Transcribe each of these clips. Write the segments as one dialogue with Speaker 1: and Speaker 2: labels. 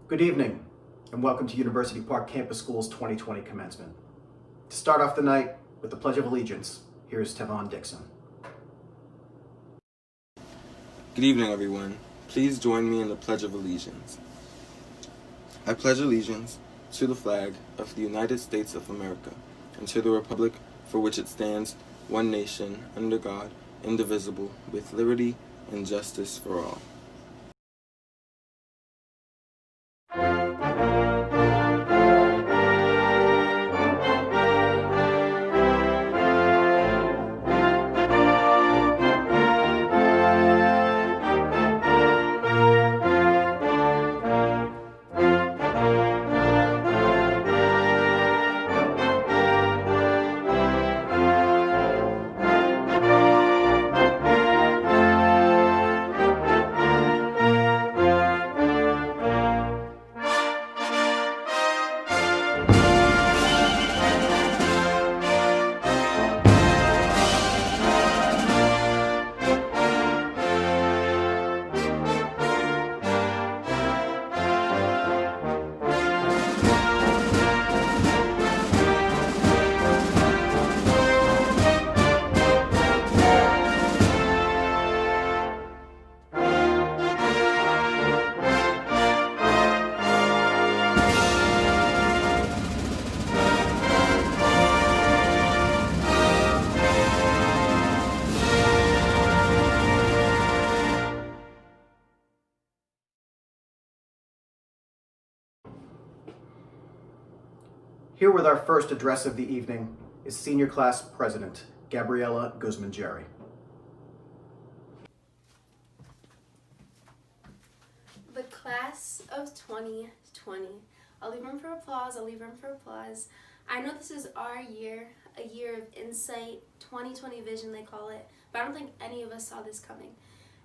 Speaker 1: Good evening, and welcome to University Park Campus Schools 2020 Commencement. To start off the night with the Pledge of Allegiance, here is Tevon Dixon.
Speaker 2: Good evening, everyone. Please join me in the Pledge of Allegiance. I pledge allegiance to the flag of the United States of America and to the republic for which it stands, one nation, under God, indivisible, with liberty and justice for all.
Speaker 1: Here with our first address of the evening is Senior Class President Gabriella Guzman-Jerry.
Speaker 3: The class of 2020. I'll leave room for applause, I know this is our year, a year of insight, 2020 vision they call it, but I don't think any of us saw this coming.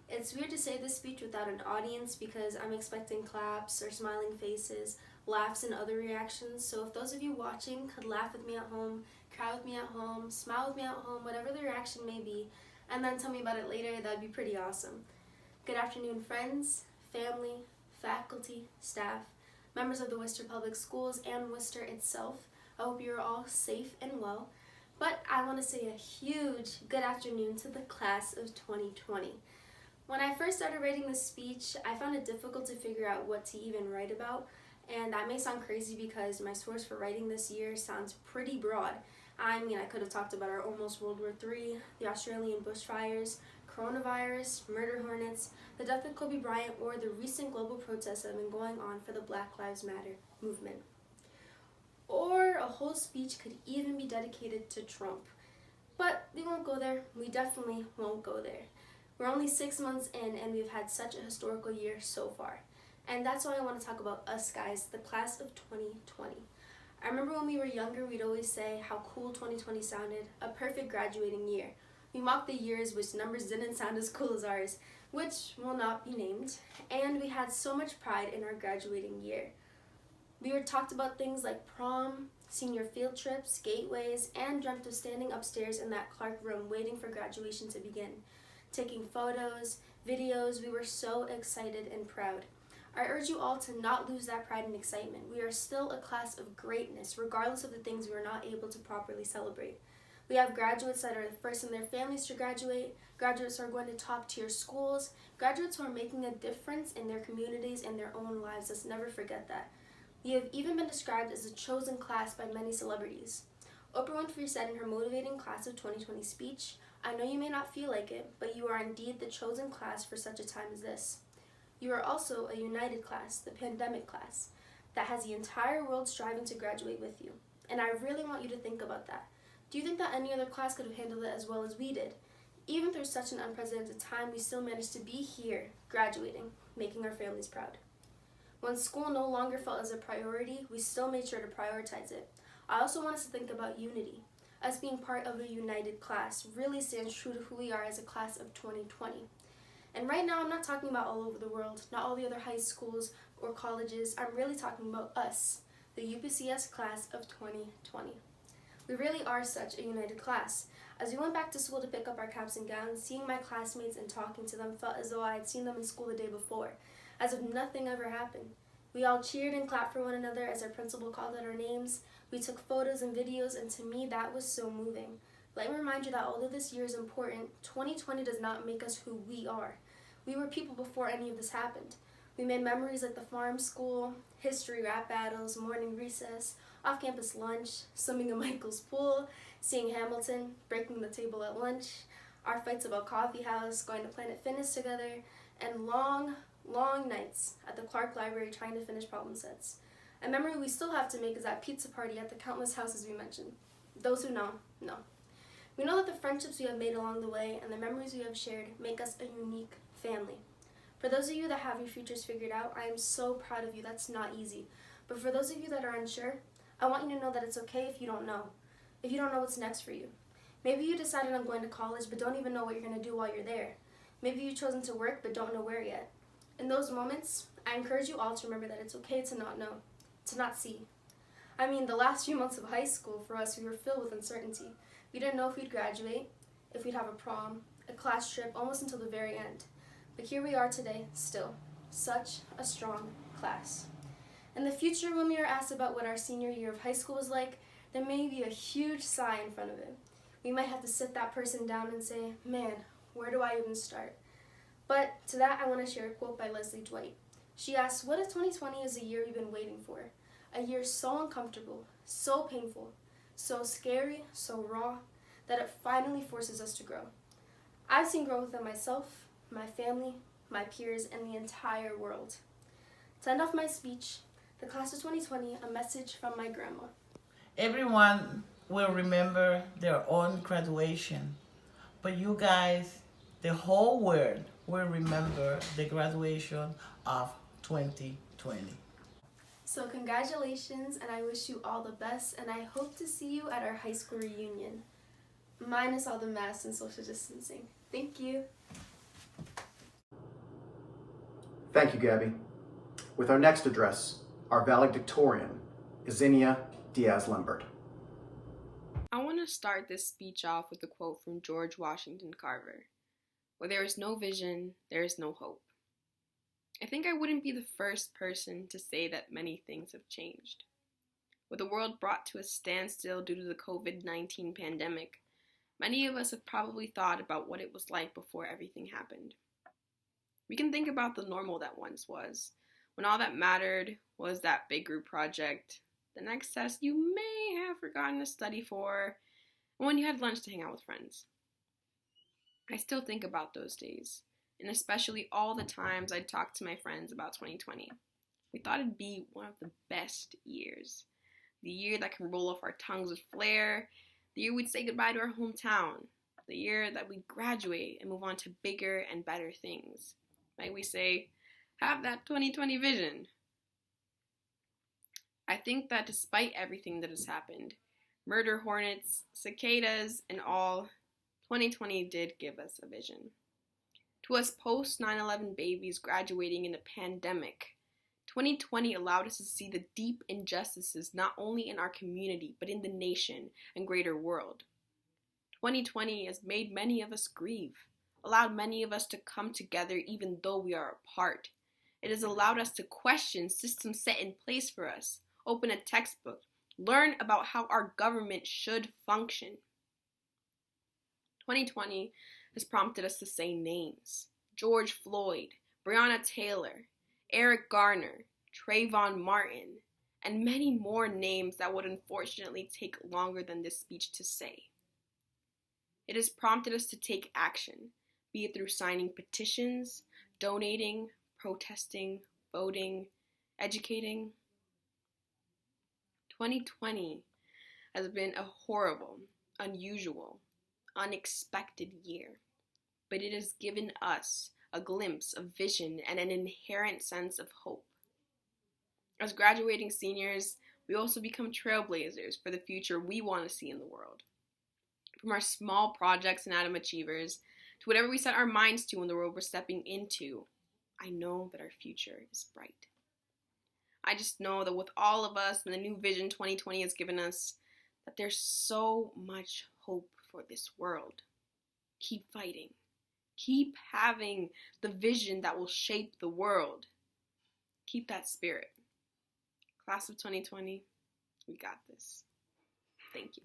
Speaker 3: It's weird to say this speech without an audience because I'm expecting claps or smiling faces, laughs and other reactions, so if those of you watching could laugh with me at home, cry with me at home, smile with me at home, whatever the reaction may be, and then tell me about it later, that'd be pretty awesome. Good afternoon, friends, family, faculty, staff, members of the Worcester Public Schools and Worcester itself. I hope you're all safe and well, but I want to say a huge good afternoon to the class of 2020. When I first started writing this speech, I found it difficult to figure out what to even write about, and that may sound crazy because my source for writing this year sounds pretty broad. I mean, I could have talked about our almost World War III, the Australian bushfires, coronavirus, murder hornets, the death of Kobe Bryant, or the recent global protests that have been going on for the Black Lives Matter movement. Or a whole speech could even be dedicated to Trump. But we won't go there. We definitely won't go there. We're only 6 months in and we've had such a historical year so far. And that's why I want to talk about us guys, the class of 2020. I remember when we were younger, we'd always say how cool 2020 sounded, a perfect graduating year. We mocked the years which numbers didn't sound as cool as ours, which will not be named, and we had so much pride in our graduating year. We were talked about things like prom, senior field trips, gateways, and dreamt of standing upstairs in that Clark room waiting for graduation to begin. Taking photos, videos, we were so excited and proud. I urge you all to not lose that pride and excitement. We are still a class of greatness, regardless of the things we were not able to properly celebrate. We have graduates that are the first in their families to graduate, graduates who are going to top-tier schools, graduates who are making a difference in their communities and their own lives. Let's never forget that. We have even been described as a chosen class by many celebrities. Oprah Winfrey said in her motivating class of 2020 speech, "I know you may not feel like it, but you are indeed the chosen class for such a time as this." You are also a united class, the pandemic class, that has the entire world striving to graduate with you. And I really want you to think about that. Do you think that any other class could have handled it as well as we did? Even through such an unprecedented time, we still managed to be here, graduating, making our families proud. When school no longer felt as a priority, we still made sure to prioritize it. I also want us to think about unity. Us being part of a united class really stands true to who we are as a class of 2020. And right now, I'm not talking about all over the world, not all the other high schools or colleges. I'm really talking about us, the UPCS class of 2020. We really are such a united class. As we went back to school to pick up our caps and gowns, seeing my classmates and talking to them felt as though I had seen them in school the day before, as if nothing ever happened. We all cheered and clapped for one another as our principal called out our names. We took photos and videos, and to me that was so moving. Let me remind you that although this year is important, 2020 does not make us who we are. We were people before any of this happened. We made memories like the farm school, history rap battles, morning recess, off-campus lunch, swimming in Michael's pool, seeing Hamilton, breaking the table at lunch, our fights about coffee house, going to Planet Fitness together, and long nights at the Clark Library trying to finish problem sets. A memory we still have to make is that pizza party at the countless houses we mentioned. Those who know. We know that the friendships we have made along the way and the memories we have shared make us a unique family. For those of you that have your futures figured out, I am so proud of you. That's not easy. But for those of you that are unsure, I want you to know that it's okay if you don't know. If you don't know what's next for you. Maybe you decided on going to college but don't even know what you're going to do while you're there. Maybe you've chosen to work but don't know where yet. In those moments, I encourage you all to remember that it's okay to not know, to not see. I mean, the last few months of high school for us, we were filled with uncertainty. We didn't know if we'd graduate, if we'd have a prom, a class trip, almost until the very end. But here we are today, still. Such a strong class. In the future, when we are asked about what our senior year of high school was like, there may be a huge sigh in front of it. We might have to sit that person down and say, man, where do I even start? But to that, I want to share a quote by Leslie Dwight. She asks, what if 2020 is a year we've been waiting for? A year so uncomfortable, so painful, so scary, so raw, that it finally forces us to grow. I've seen growth in myself, my family, my peers, and the entire world. To end off my speech, the class of 2020, a message from my grandma.
Speaker 4: Everyone will remember their own graduation, but you guys, the whole world will remember the graduation of 2020.
Speaker 3: So congratulations, and I wish you all the best, and I hope to see you at our high school reunion. Minus all the masks and social distancing. Thank you.
Speaker 1: Thank you, Gabby. With our next address, our valedictorian, Zinnia Diaz-Lambert.
Speaker 5: I want to start this speech off with a quote from George Washington Carver. Where there is no vision, there is no hope. I think I wouldn't be the first person to say that many things have changed. With the world brought to a standstill due to the COVID-19 pandemic, many of us have probably thought about what it was like before everything happened. We can think about the normal that once was, when all that mattered was that big group project, the next test you may have forgotten to study for, and when you had lunch to hang out with friends. I still think about those days, and especially all the times I'd talk to my friends about 2020. We thought it'd be one of the best years. The year that can roll off our tongues with flair, the year we'd say goodbye to our hometown, the year that we'd graduate and move on to bigger and better things. Like we say, have that 2020 vision. I think that despite everything that has happened, murder hornets, cicadas, and all, 2020 did give us a vision. To us post 9/11 babies graduating in a pandemic, 2020 allowed us to see the deep injustices not only in our community, but in the nation and greater world. 2020 has made many of us grieve, allowed many of us to come together even though we are apart. It has allowed us to question systems set in place for us, open a textbook, learn about how our government should function. 2020 has prompted us to say names. George Floyd, Breonna Taylor, Eric Garner, Trayvon Martin, and many more names that would unfortunately take longer than this speech to say. It has prompted us to take action, be it through signing petitions, donating, protesting, voting, educating. 2020 has been a horrible, unusual, unexpected year, but it has given us a glimpse of vision and an inherent sense of hope. As graduating seniors, we also become trailblazers for the future we want to see in the world. From our small projects and Atom Achievers to whatever we set our minds to in the world we're stepping into, I know that our future is bright. I just know that with all of us and the new vision 2020 has given us, that there's so much hope for this world. Keep fighting. Keep having the vision that will shape the world. Keep that spirit. Class of 2020, we got this. Thank you.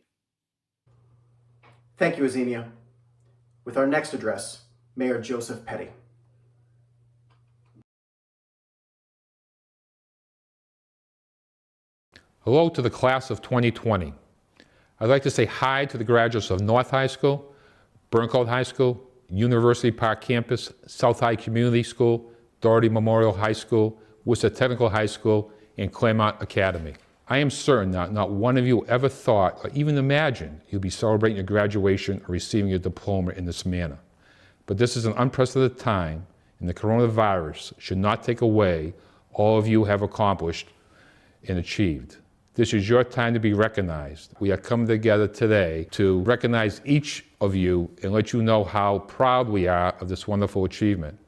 Speaker 1: Thank you, Azenia. With our next address, Mayor Joseph Petty.
Speaker 6: Hello to the class of 2020. I'd like to say hi to the graduates of North High School, Burncoat High School, University Park Campus, South High Community School, Doherty Memorial High School, Worcester Technical High School, and Claremont Academy. I am certain that not one of you ever thought or even imagined you'd be celebrating your graduation or receiving your diploma in this manner. But this is an unprecedented time, and the coronavirus should not take away all of you have accomplished and achieved. This is your time to be recognized. We are coming together today to recognize each of you and let you know how proud we are of this wonderful achievement.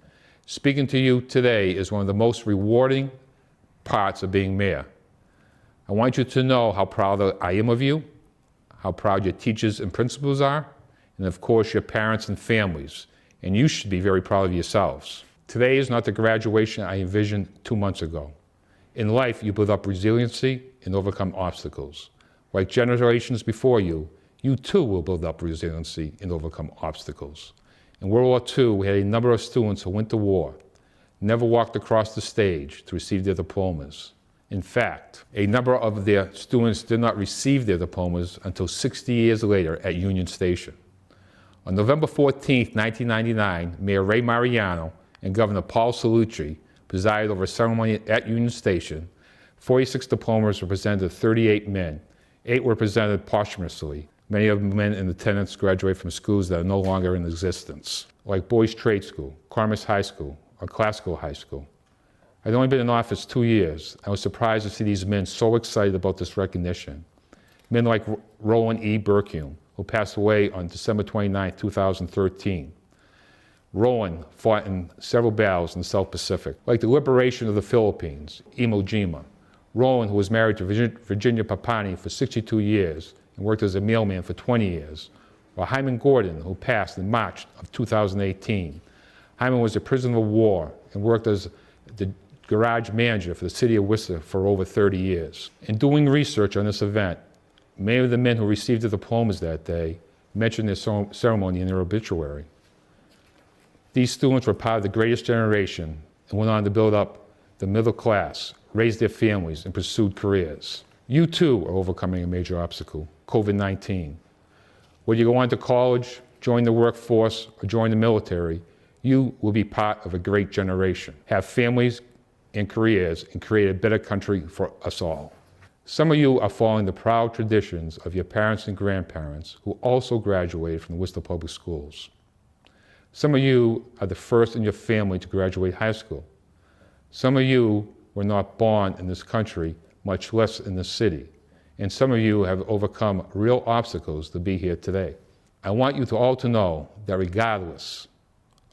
Speaker 6: Speaking to you today is one of the most rewarding parts of being mayor. I want you to know how proud I am of you, how proud your teachers and principals are, and of course your parents and families. And you should be very proud of yourselves. Today is not the graduation I envisioned 2 months ago. In life, you build up resiliency and overcome obstacles. Like generations before you, you too will build up resiliency and overcome obstacles. In World War II, we had a number of students who went to war, never walked across the stage to receive their diplomas. In fact, a number of their students did not receive their diplomas until 60 years later at Union Station. On November 14, 1999, Mayor Ray Mariano and Governor Paul Cellucci presided over a ceremony at Union Station. 46 diplomas were presented to 38 men. 8 were presented posthumously. Many of the men in attendance graduated from schools that are no longer in existence, like Boys Trade School, Commerce High School, or Classical High School. I'd only been in office 2 years. I was surprised to see these men so excited about this recognition. Men like Roland E. Burkume, who passed away on December 29, 2013. Roland fought in several battles in the South Pacific, like the liberation of the Philippines, Iwo Jima. Roland, who was married to Virginia Papani for 62 years and worked as a mailman for 20 years. Or Hyman Gordon, who passed in March of 2018. Hyman was a prisoner of war and worked as the garage manager for the city of Worcester for over 30 years. In doing research on this event, many of the men who received the diplomas that day mentioned their ceremony in their obituary. These students were part of the greatest generation and went on to build up the middle class, raise their families, and pursued careers. You too are overcoming a major obstacle, COVID-19. Whether you go on to college, join the workforce, or join the military, you will be part of a great generation, have families and careers, and create a better country for us all. Some of you are following the proud traditions of your parents and grandparents who also graduated from the Worcester Public Schools. Some of you are the first in your family to graduate high school. Some of you were not born in this country, much less in this city. And some of you have overcome real obstacles to be here today. I want you all to know that regardless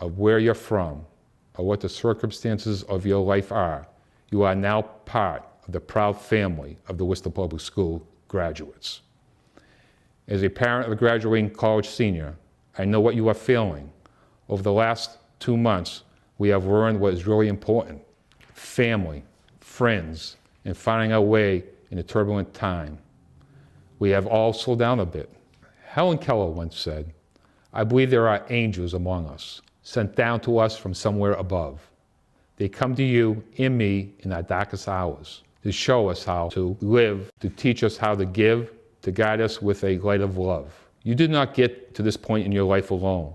Speaker 6: of where you're from or what the circumstances of your life are, you are now part of the proud family of the Worcester Public School graduates. As a parent of a graduating college senior, I know what you are feeling. Over the last 2 months, we have learned what is really important: family, friends, and finding our way in a turbulent time. We have all slowed down a bit. Helen Keller once said, "I believe there are angels among us, sent down to us from somewhere above. They come to you and me in our darkest hours to show us how to live, to teach us how to give, to guide us with a light of love." You did not get to this point in your life alone.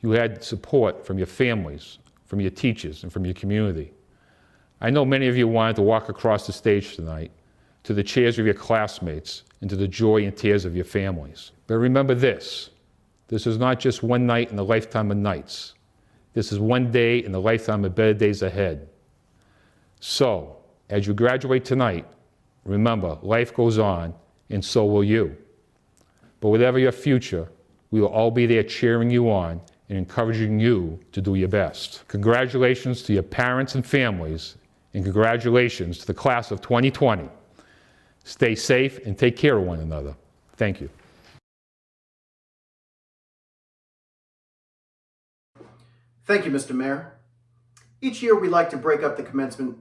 Speaker 6: You had support from your families, from your teachers, and from your community. I know many of you wanted to walk across the stage tonight to the cheers of your classmates and to the joy and tears of your families. But remember this is not just one night in a lifetime of nights. This is one day in the lifetime of better days ahead. So, as you graduate tonight, remember, life goes on, and so will you. But whatever your future, we will all be there cheering you on and encouraging you to do your best. Congratulations to your parents and families, and congratulations to the class of 2020. Stay safe and take care of one another. Thank you.
Speaker 1: Thank you, Mr. Mayor. Each year we like to break up the commencement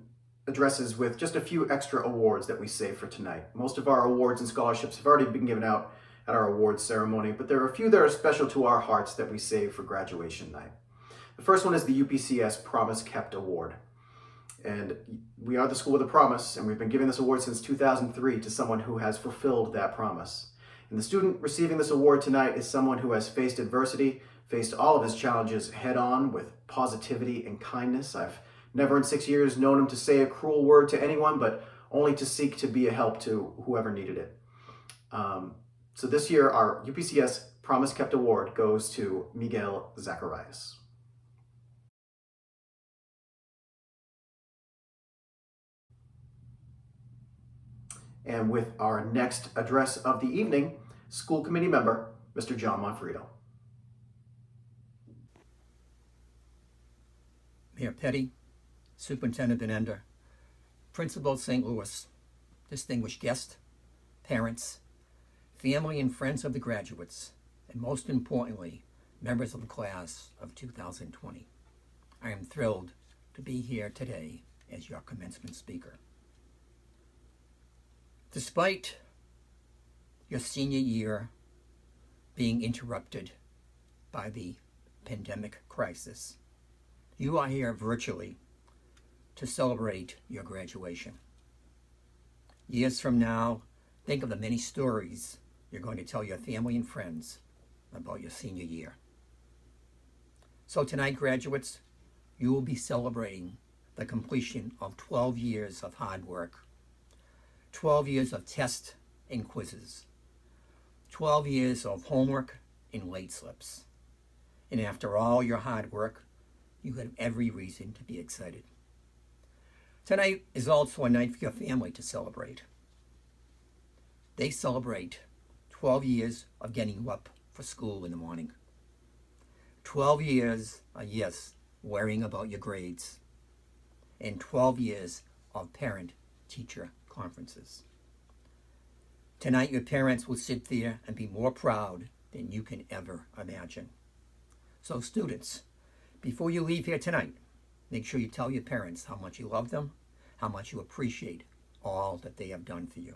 Speaker 1: addresses with just a few extra awards that we saved for tonight. Most of our awards and scholarships have already been given out at our awards ceremony, but there are a few that are special to our hearts that we save for graduation night. The first one is the UPCS Promise Kept Award. And we are the school with a promise, and we've been giving this award since 2003 to someone who has fulfilled that promise. And the student receiving this award tonight is someone who has faced adversity, faced all of his challenges head on with positivity and kindness. I've never in 6 years known him to say a cruel word to anyone, but only to seek to be a help to whoever needed it. So this year, our UPCS Promise Kept Award goes to Miguel Zacharias. And with our next address of the evening, school committee member, Mr. John Monfredo.
Speaker 7: Mayor Petty, Superintendent Benender, Principal St. Louis, distinguished guests, parents, family and friends of the graduates, and most importantly, members of the class of 2020. I am thrilled to be here today as your commencement speaker. Despite your senior year being interrupted by the pandemic crisis, you are here virtually to celebrate your graduation. Years from now, think of the many stories you're going to tell your family and friends about your senior year. So tonight, graduates, you will be celebrating the completion of 12 years of hard work, 12 years of tests and quizzes, 12 years of homework and late slips. And after all your hard work, you have every reason to be excited. Tonight is also a night for your family to celebrate. They celebrate 12 years of getting you up for school in the morning. 12 years of, yes, worrying about your grades. And 12 years of parent-teacher conferences. Tonight, your parents will sit there and be more proud than you can ever imagine. So students, before you leave here tonight, make sure you tell your parents how much you love them, how much you appreciate all that they have done for you.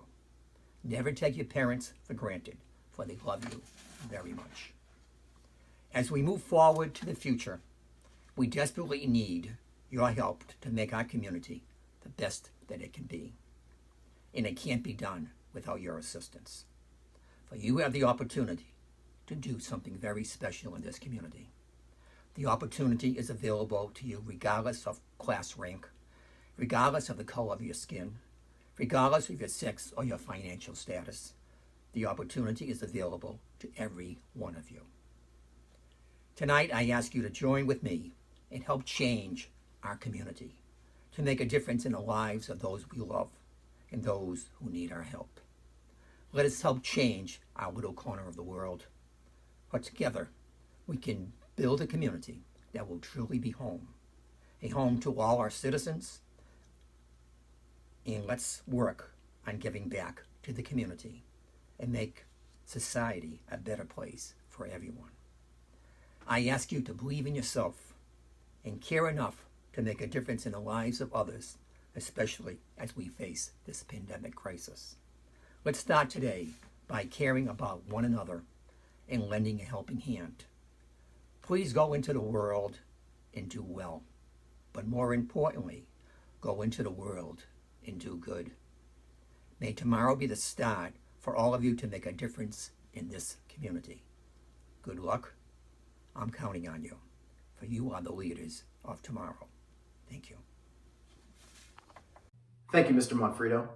Speaker 7: Never take your parents for granted, for they love you very much. As we move forward to the future, we desperately need your help to make our community the best that it can be. And it can't be done without your assistance. For you have the opportunity to do something very special in this community. The opportunity is available to you regardless of class rank, regardless of the color of your skin, regardless of your sex or your financial status. The opportunity is available to every one of you. Tonight, I ask you to join with me and help change our community, to make a difference in the lives of those we love and those who need our help. Let us help change our little corner of the world. But together, we can build a community that will truly be home, a home to all our citizens. And let's work on giving back to the community and make society a better place for everyone. I ask you to believe in yourself and care enough to make a difference in the lives of others, especially as we face this pandemic crisis. Let's start today by caring about one another and lending a helping hand. Please go into the world and do well, but more importantly, go into the world and do good. May tomorrow be the start for all of you to make a difference in this community. Good luck. I'm counting on you, for you are the leaders of tomorrow. Thank you.
Speaker 1: Thank you, Mr. Monfredo.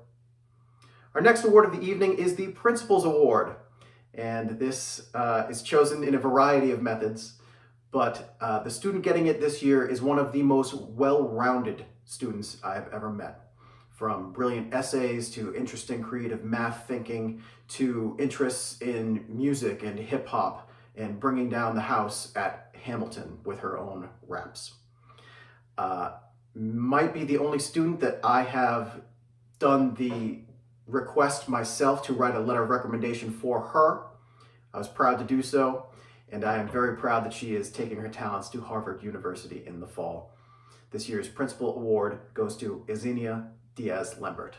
Speaker 1: Our next award of the evening is the Principal's Award, and this is chosen in a variety of methods, but the student getting it this year is one of the most well-rounded students I've ever met. From brilliant essays to interesting creative math thinking to interests in music and hip-hop and bringing down the house at Hamilton with her own raps. Might be the only student that I have done the request myself to write a letter of recommendation for her. I was proud to do so, and I am very proud that she is taking her talents to Harvard University in the fall. This year's Principal Award goes to Yesenia Diaz-Lambert.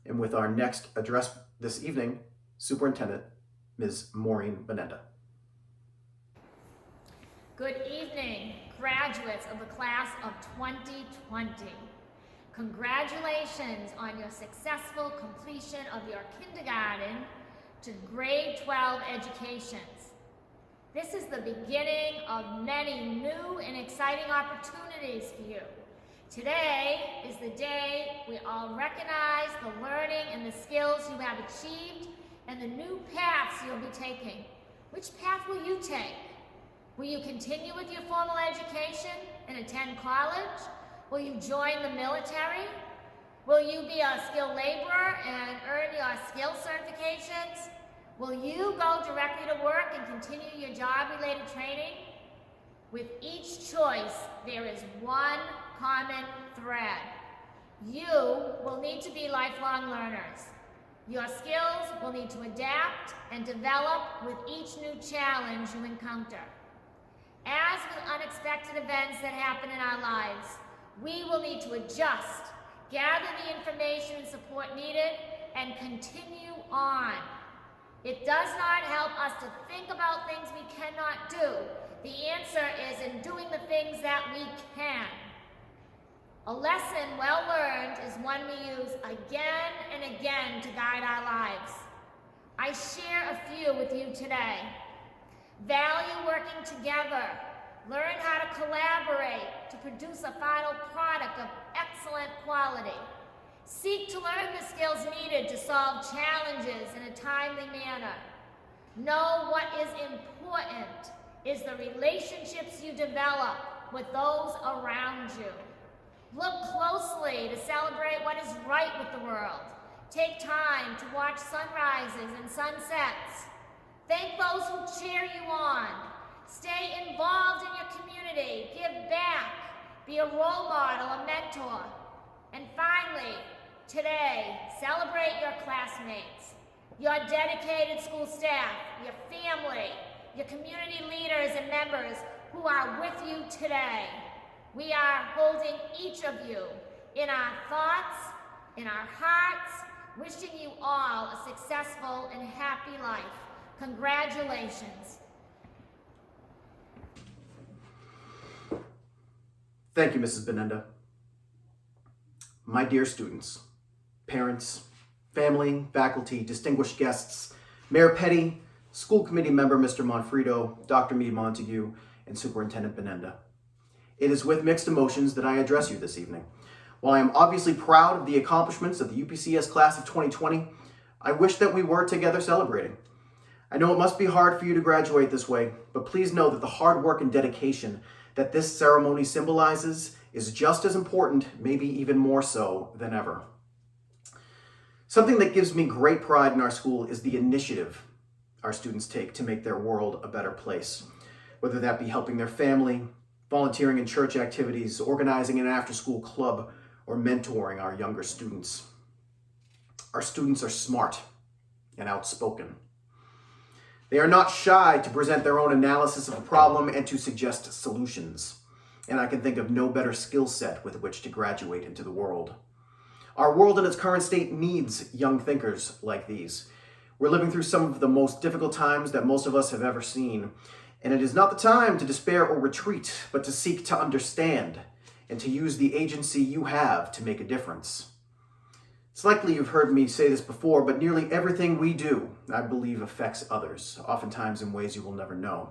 Speaker 1: And with our next address this evening, Superintendent, Ms. Maureen Benenda.
Speaker 8: Good evening, graduates of the class of 2020. Congratulations on your successful completion of your kindergarten to grade 12 educations. This is the beginning of many new and exciting opportunities for you. Today is the day we all recognize the learning and the skills you have achieved and the new paths you'll be taking. Which path will you take? Will you continue with your formal education and attend college? Will you join the military? Will you be a skilled laborer and earn your skill certifications? Will you go directly to work and continue your job-related training? With each choice, there is one common thread. You will need to be lifelong learners. Your skills will need to adapt and develop with each new challenge you encounter. As with unexpected events that happen in our lives, we will need to adjust, gather the information and support needed, and continue on. It does not help us to think about things we cannot do. The answer is in doing the things that we can. A lesson well learned is one we use again and again to guide our lives. I share a few with you today. Value working together. Learn how to collaborate to produce a final product of excellent quality. Seek to learn the skills needed to solve challenges in a timely manner. Know what is important is the relationships you develop with those around you. Look closely to celebrate what is right with the world. Take time to watch sunrises and sunsets. Thank those who cheer you on. Stay involved in your community. Give back. Be a role model, a mentor. And finally, today, celebrate your classmates, your dedicated school staff, your family, your community leaders and members who are with you today. We are holding each of you in our thoughts, in our hearts, wishing you all a successful and happy life. Congratulations.
Speaker 1: Thank you, Mrs. Benenda. My dear students, parents, family, faculty, distinguished guests, Mayor Petty, School Committee Member Mr. Monfredo, Dr. Meade Montague, and Superintendent Benenda. It is with mixed emotions that I address you this evening. While I am obviously proud of the accomplishments of the UPCS class of 2020, I wish that we were together celebrating. I know it must be hard for you to graduate this way, but please know that the hard work and dedication that this ceremony symbolizes is just as important, maybe even more so than ever. Something that gives me great pride in our school is the initiative our students take to make their world a better place, whether that be helping their family, volunteering in church activities, organizing an after-school club, or mentoring our younger students. Our students are smart and outspoken. They are not shy to present their own analysis of a problem and to suggest solutions. And I can think of no better skill set with which to graduate into the world. Our world in its current state needs young thinkers like these. We're living through some of the most difficult times that most of us have ever seen. And it is not the time to despair or retreat, but to seek to understand and to use the agency you have to make a difference. It's likely you've heard me say this before, but nearly everything we do, I believe, affects others, oftentimes in ways you will never know.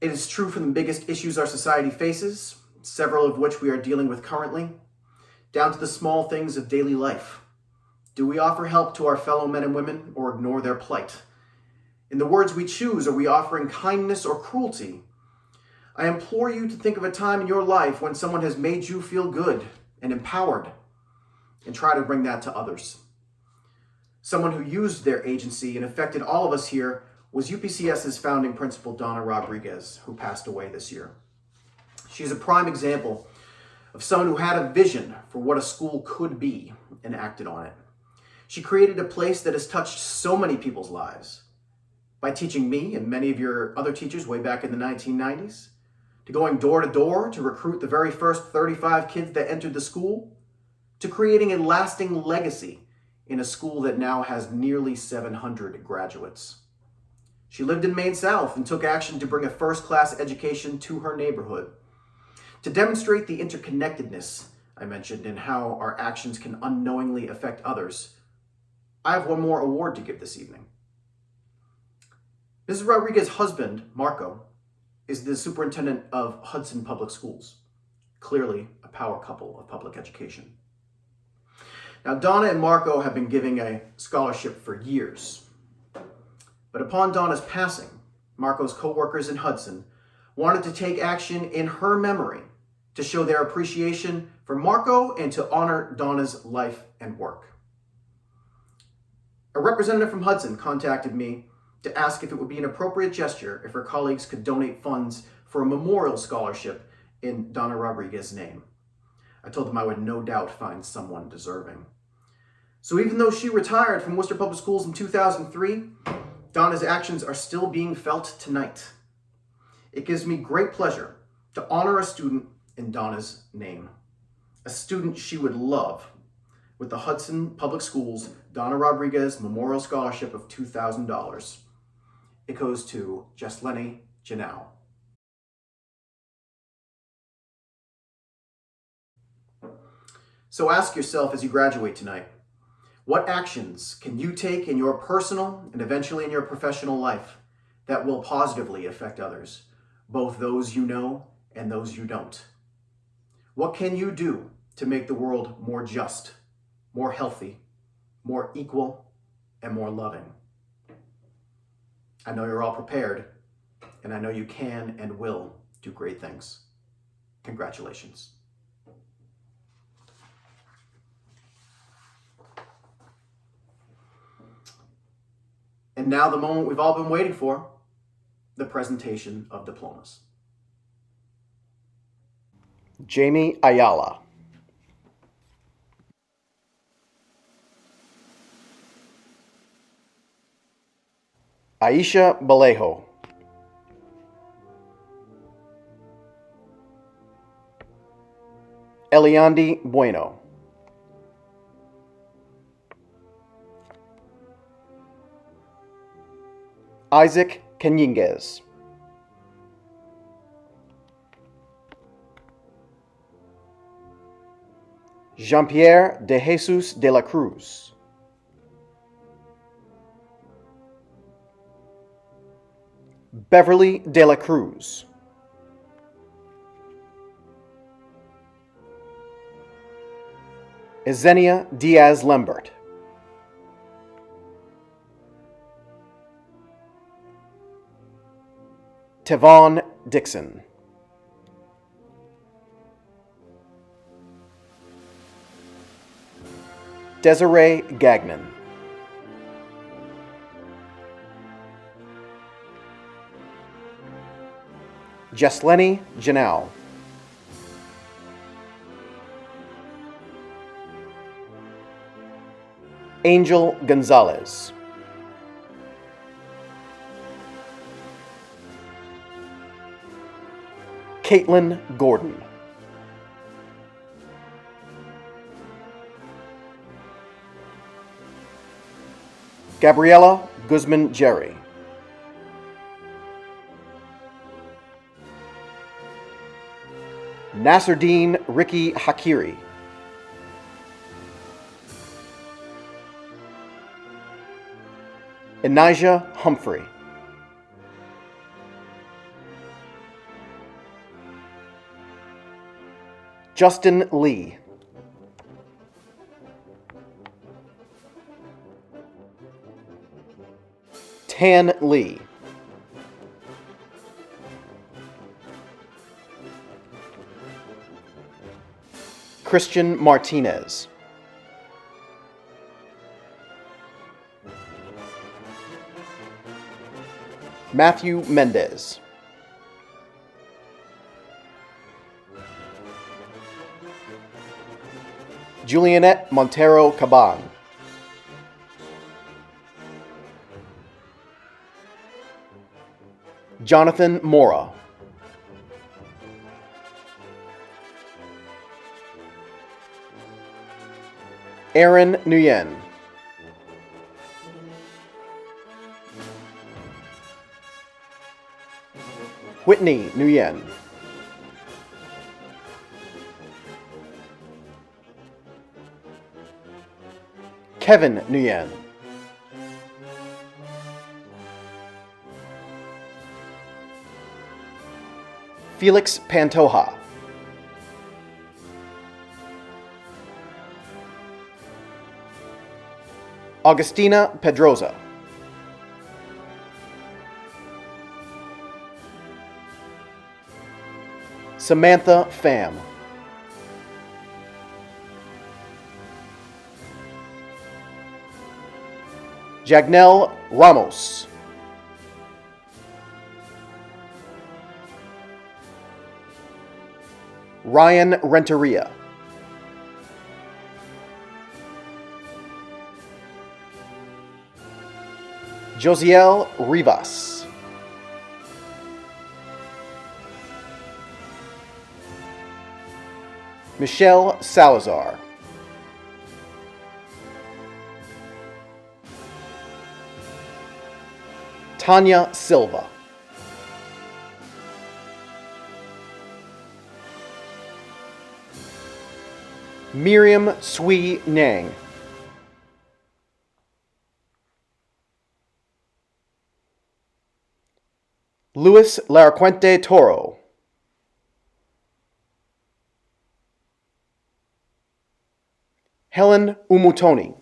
Speaker 1: It is true from the biggest issues our society faces, several of which we are dealing with currently, down to the small things of daily life. Do we offer help to our fellow men and women or ignore their plight? In the words we choose, are we offering kindness or cruelty? I implore you to think of a time in your life when someone has made you feel good and empowered, and try to bring that to others. Someone who used their agency and affected all of us here was UPCS's founding principal, Donna Rodriguez, who passed away this year. She is a prime example of someone who had a vision for what a school could be and acted on it. She created a place that has touched so many people's lives by teaching me and many of your other teachers way back in the 1990s, to going door to door to recruit the very first 35 kids that entered the school, to creating a lasting legacy in a school that now has nearly 700 graduates. She lived in Maine South and took action to bring a first-class education to her neighborhood. To demonstrate the interconnectedness I mentioned and how our actions can unknowingly affect others, I have one more award to give this evening. Mrs. Rodriguez's husband, Marco, is the superintendent of Hudson Public Schools, clearly a power couple of public education. Now, Donna and Marco have been giving a scholarship for years. But upon Donna's passing, Marco's co-workers in Hudson wanted to take action in her memory to show their appreciation for Marco and to honor Donna's life and work. A representative from Hudson contacted me to ask if it would be an appropriate gesture if her colleagues could donate funds for a memorial scholarship in Donna Rodriguez's name. I told them I would no doubt find someone deserving. So even though she retired from Worcester Public Schools in 2003, Donna's actions are still being felt tonight. It gives me great pleasure to honor a student in Donna's name, a student she would love, with the Hudson Public Schools Donna Rodriguez Memorial Scholarship of $2,000. It goes to Jeslenny Janau. So ask yourself as you graduate tonight, what actions can you take in your personal and eventually in your professional life that will positively affect others, both those you know and those you don't? What can you do to make the world more just, more healthy, more equal, and more loving? I know you're all prepared, and I know you can and will do great things. Congratulations. And now the moment we've all been waiting for, the presentation of diplomas. Jamie Ayala. Aisha Balejo. Eliandi Bueno. Isaac Cañiguez. Jean-Pierre de Jesus de la Cruz. Beverly de la Cruz. Ezenia Diaz Lambert. Tevon Dixon. Desiree Gagnon. Jeslenny Janau. Angel Gonzalez. Caitlin Gordon. Gabriela Guzman Jerry. Nasruddin Ricky Hakiri. Enijah Humphrey. Justin Lee. Tan Lee. Christian Martinez. Matthew Mendez. Julianette Montero Caban. Jonathan Mora. Aaron Nguyen. Whitney Nguyen. Kevin Nguyen. Felix Pantoja. Augustina Pedroza. Samantha Pham. Jagnel Ramos. Ryan Renteria. Josiel Rivas. Michelle Salazar. Tanya Silva. Miriam Sui Nang. Luis Laracuente Toro. Helen Umutoni.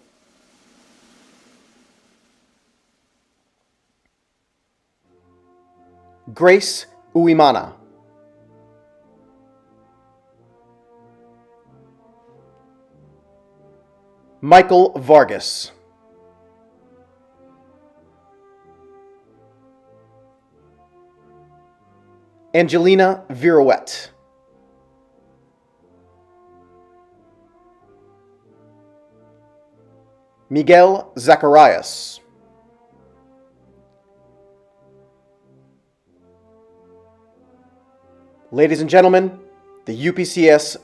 Speaker 1: Grace Uimana. Michael Vargas. Angelina Virouette. Miguel Zacharias. Ladies and gentlemen, the UPCS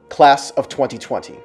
Speaker 1: Class of 2020.